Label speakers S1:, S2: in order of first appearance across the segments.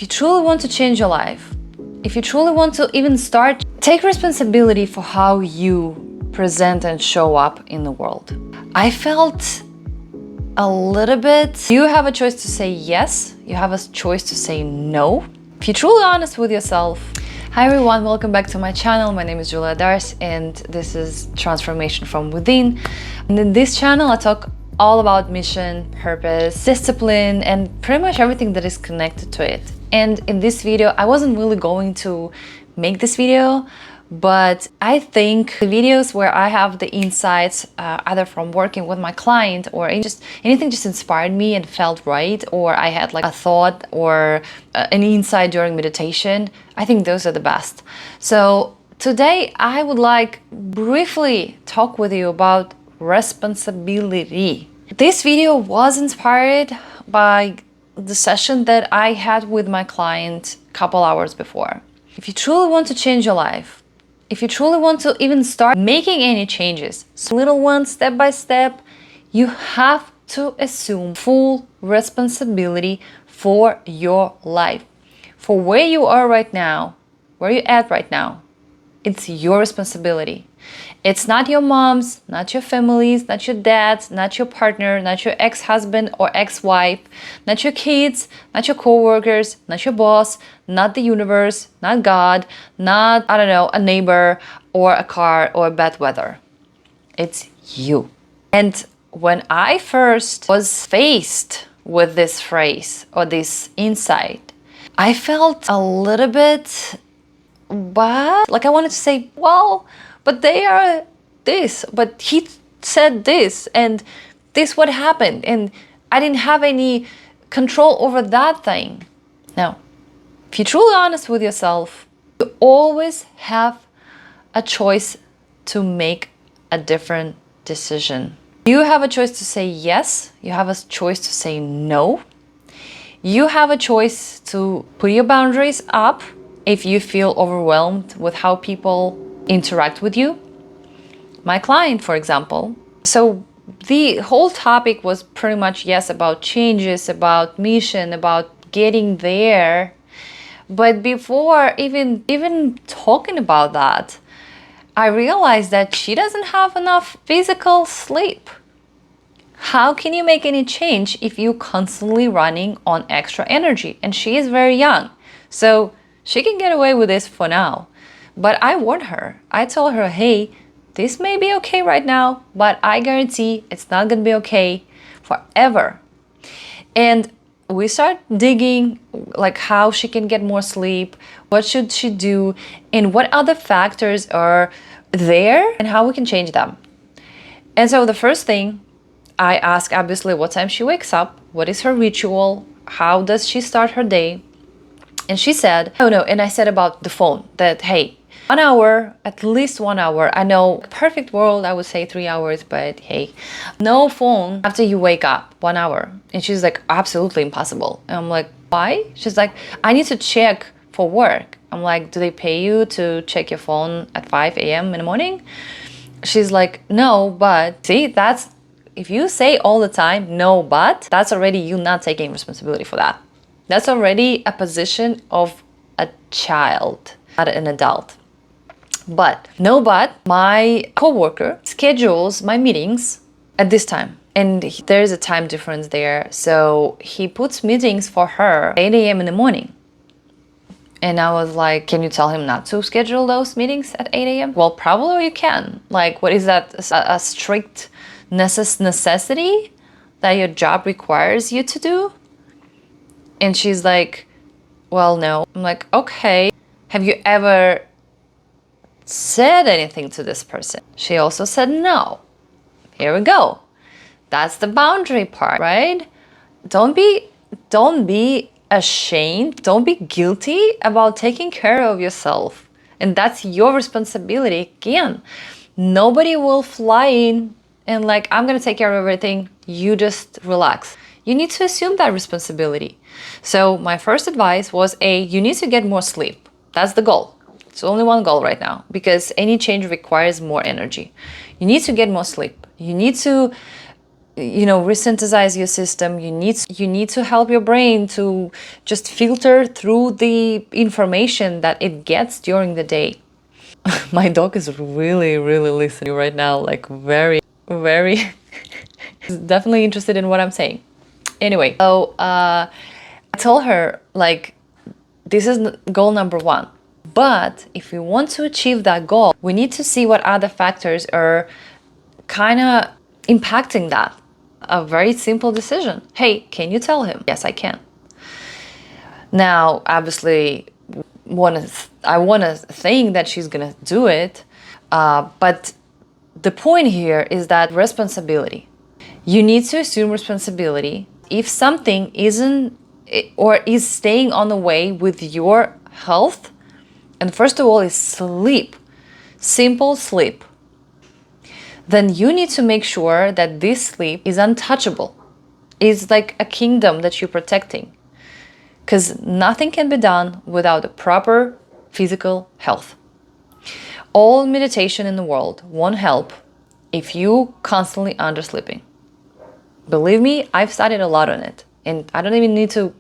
S1: If you truly want to change your life, if you truly want to even start, take responsibility for how you present and show up in the world. I felt a little bit, you have a choice to say yes, you have a choice to say no. If you're truly honest with yourself. Hi everyone, welcome back to my channel. My name is Julia Dars and this is Transformation from Within. And in this channel I talk all about mission, purpose, discipline, and pretty much everything that is connected to it. And in this video, I wasn't really going to make this video, but I think the videos where I have the insights, either from working with my client or anything just inspired me and felt right, or I had like a thought or an insight during meditation, I think those are the best. So today I would like briefly talk with you about responsibility. This video was inspired by the session that I had with my client a couple hours before. If you truly want to change your life, if you truly want to even start making any changes, so little ones, step by step, you have to assume full responsibility for your life. For where you are right now, where you're at right now, it's your responsibility. It's not your mom's, not your family's, not your dad's, not your partner, not your ex-husband or ex-wife, not your kids, not your co-workers, not your boss, not the universe, not God, not, I don't know, a neighbor or a car or bad weather. It's you. And when I first was faced with this phrase or this insight, I felt a little bit bad. Like I wanted to say, well, but they are this, but he said this, and this what happened, and I didn't have any control over that thing. Now, if you're truly honest with yourself, you always have a choice to make a different decision. You have a choice to say yes, you have a choice to say no. You have a choice to put your boundaries up if you feel overwhelmed with how people interact with you. My client, for example. So the whole topic was pretty much, yes, about changes, about mission, about getting there. But before even talking about that, I realized that she doesn't have enough physical sleep. How can you make any change if you're constantly running on extra energy? And she is very young, so she can get away with this for now. But I warned her. I told her, hey, this may be okay right now, but I guarantee it's not gonna be okay forever. And we start digging like how she can get more sleep, what should she do, and what other factors are there and how we can change them. And so the first thing I ask, obviously, what time she wakes up, what is her ritual, how does she start her day? And she said, oh no, and I said about the phone, that hey, 1 hour, at least 1 hour. I know, perfect world, I would say 3 hours, but hey, no phone after you wake up, 1 hour. And she's like, absolutely impossible. And I'm like, why? She's like, I need to check for work. I'm like, do they pay you to check your phone at 5 a.m. in the morning? She's like, no, but see, that's, if you say all the time, no, but, that's already you not taking responsibility for that. That's already a position of a child, not an adult. But my coworker schedules my meetings at this time, and there's a time difference there. So he puts meetings for her 8 a.m. in the morning. And I was like, can you tell him not to schedule those meetings at 8 a.m.? Well, probably you can. Like, what is that? A strict necessity that your job requires you to do? And she's like, well, no. I'm like, okay. Have you ever said anything to this person? She also said no. Here we go. That's the boundary part, right? Don't be ashamed. Don't be guilty about taking care of yourself. And that's your responsibility. Again, nobody will fly in and like, I'm gonna take care of everything. You just relax. You need to assume that responsibility. So my first advice was, you need to get more sleep. That's the goal. It's only one goal right now, because any change requires more energy. You need to get more sleep. You need to resynthesize your system. You need to help your brain to just filter through the information that it gets during the day. My dog is really, really listening right now, like very, very definitely interested in what I'm saying. Anyway, so I told her, like, this is goal number one. But if we want to achieve that goal, we need to see what other factors are kind of impacting that. A very simple decision. Hey, can you tell him? Yes, I can. Now, obviously, I want to think that she's going to do it. But the point here is that responsibility. You need to assume responsibility. If something isn't or is staying on the way with your health, and first of all is sleep, simple sleep, then you need to make sure that this sleep is untouchable. It's like a kingdom that you're protecting. Because nothing can be done without a proper physical health. All meditation in the world won't help if you constantly undersleeping. Believe me, I've studied a lot on it, and I don't even need to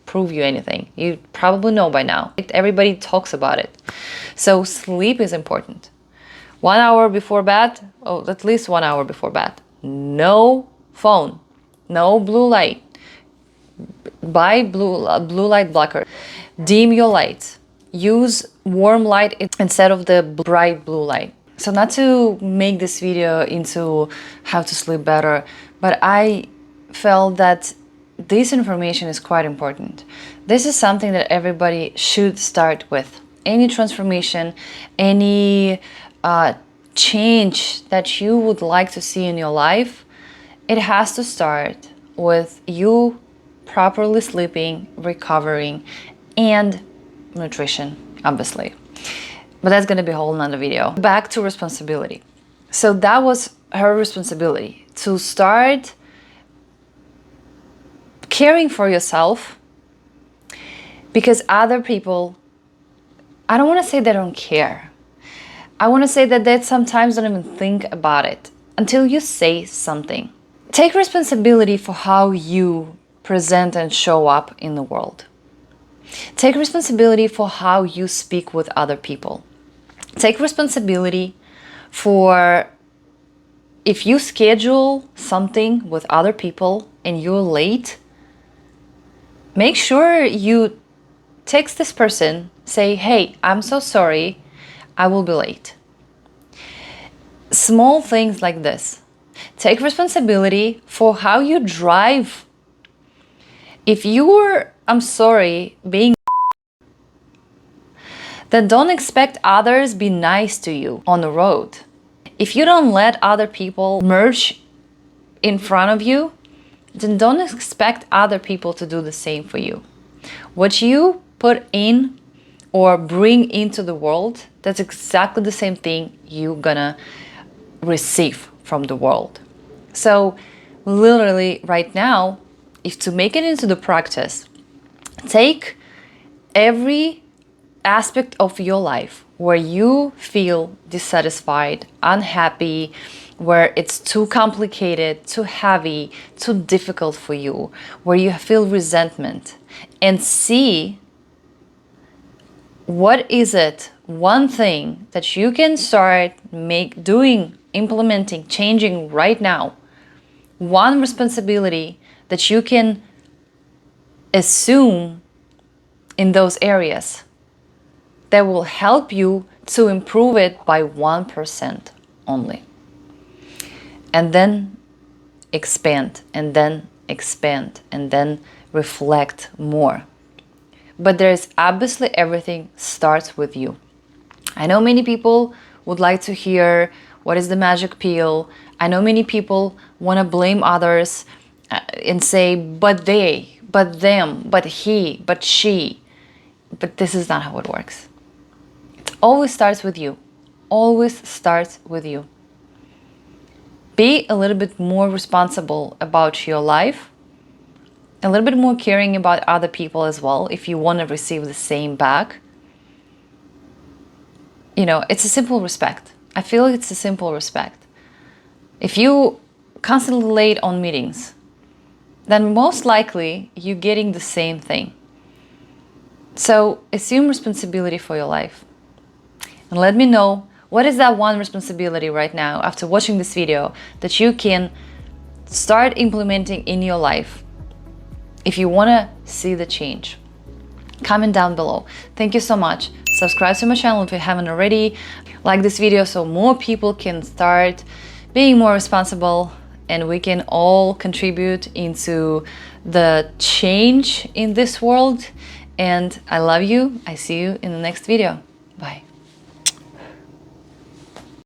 S1: prove you anything. You probably know by now. Everybody talks about it. So sleep is important. 1 hour before bed, at least 1 hour before bed. No phone, no blue light. Buy blue light blocker. Dim your lights. Use warm light instead of the bright blue light. So not to make this video into how to sleep better, but I felt that this information is quite important. This is something that everybody should start with. Any transformation, any change that you would like to see in your life, it has to start with you properly sleeping, recovering, and nutrition, obviously. But that's going to be a whole nother video. Back to responsibility. So that was her responsibility, to start caring for yourself, because other people, I don't want to say they don't care. I want to say that they sometimes don't even think about it until you say something. Take responsibility for how you present and show up in the world. Take responsibility for how you speak with other people. Take responsibility for if you schedule something with other people and you're late, make sure you text this person, say, hey, I'm so sorry, I will be late. Small things like this. Take responsibility for how you drive. If you're, I'm sorry, being, then don't expect others be nice to you on the road. If you don't let other people merge in front of you, then don't expect other people to do the same for you. What you put in or bring into the world, that's exactly the same thing you're gonna receive from the world. So literally right now, if to make it into the practice, take every aspect of your life where you feel dissatisfied, unhappy, where it's too complicated, too heavy, too difficult for you, where you feel resentment, and see what is it, one thing that you can start implementing, changing right now. One responsibility that you can assume in those areas that will help you to improve it by 1% only. And then expand, and then expand, and then reflect more. But there's obviously everything starts with you. I know many people would like to hear what is the magic pill. I know many people want to blame others and say, but they, but them, but he, but she. But this is not how it works. It always starts with you. Always starts with you. Be a little bit more responsible about your life, a little bit more caring about other people as well, if you want to receive the same back. You know, it's a simple respect. I feel it's a simple respect. If you constantly late on meetings, then most likely you're getting the same thing. So assume responsibility for your life. And let me know, what is that one responsibility right now after watching this video that you can start implementing in your life if you want to see the change? Comment down below. Thank you so much. Subscribe to my channel if you haven't already. Like this video so more people can start being more responsible and we can all contribute into the change in this world. And I love you. I see you in the next video. Bye.